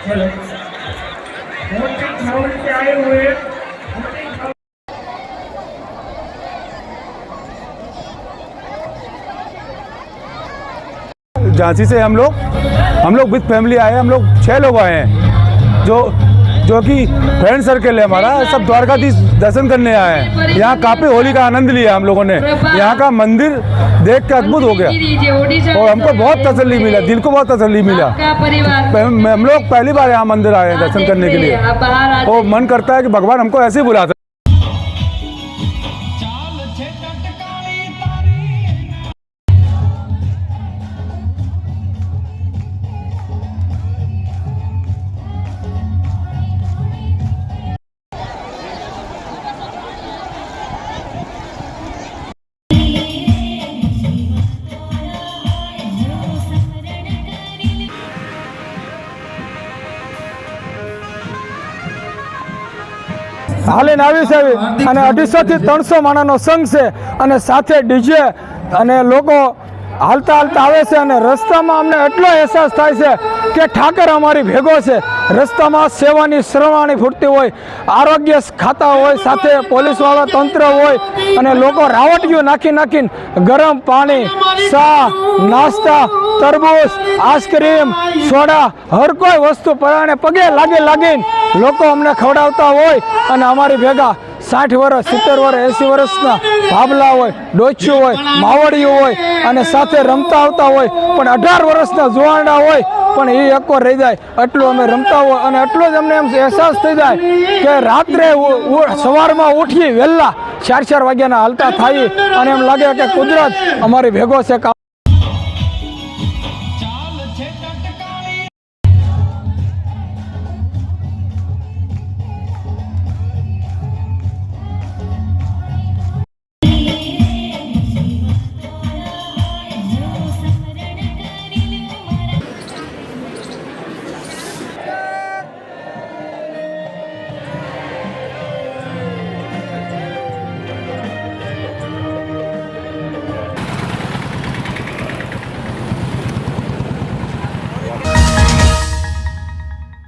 झांसी से हम लोग विद फैमिली आए हैं। हम लोग 6 लोग आए हैं जो कि फ्रेंड सर्कल है हमारा। सब द्वारकाधीश दर्शन करने आए हैं। यहाँ काफ़ी होली का आनंद लिया हम लोगों ने। यहाँ का मंदिर देख के अद्भुत हो गया और हमको बहुत तसल्ली मिला, दिल को बहुत तसल्ली मिला। हम लोग पहली बार यहाँ मंदिर आए हैं दर्शन करने के लिए और मन करता है कि भगवान हमको ऐसे ही बुलाते। હાલીને આવી છે અને 250 થી 300 માણસનો સંઘ છે અને સાથે ડીજે અને લોકો હાલતા હાલતા આવે છે અને રસ્તામાં અમને એટલો અહેસાસ થાય છે કે ઠાકર અમારી ભેગો છે। રસ્તામાં સેવાની સરવાણી ફૂટતી હોય, આરોગ્ય ખાતા હોય, સાથે પોલીસવાળા તંત્ર હોય અને લોકો રાવટીઓ નાખીને ગરમ પાણી, ચા, નાસ્તા, તરબૂચ, આઈસ્ક્રીમ, સોડા, હર કોઈ વસ્તુ પરાણે પગે લાગીને લોકો અમને ખવડાવતા હોય અને અમારી ભેગા 60 વર્ષ, 70 વર્ષ, 80 વર્ષના ભાભલા હોય, ડોચ્યું હોય, માવડીઓ હોય અને સાથે રમતા આવતા હોય, પણ 18 વર્ષના જુવાનડા હોય પણ એ એકો રહી જાય એટલું અમે રમતા હોય અને એટલો જ અમને એમ અહેસાસ થઈ જાય કે રાત્રે સવારમાં ઉઠી વહેલા 4 વાગ્યાના હાલતા થાય અને એમ લાગે કે કુદરત અમારી ભેગો છે।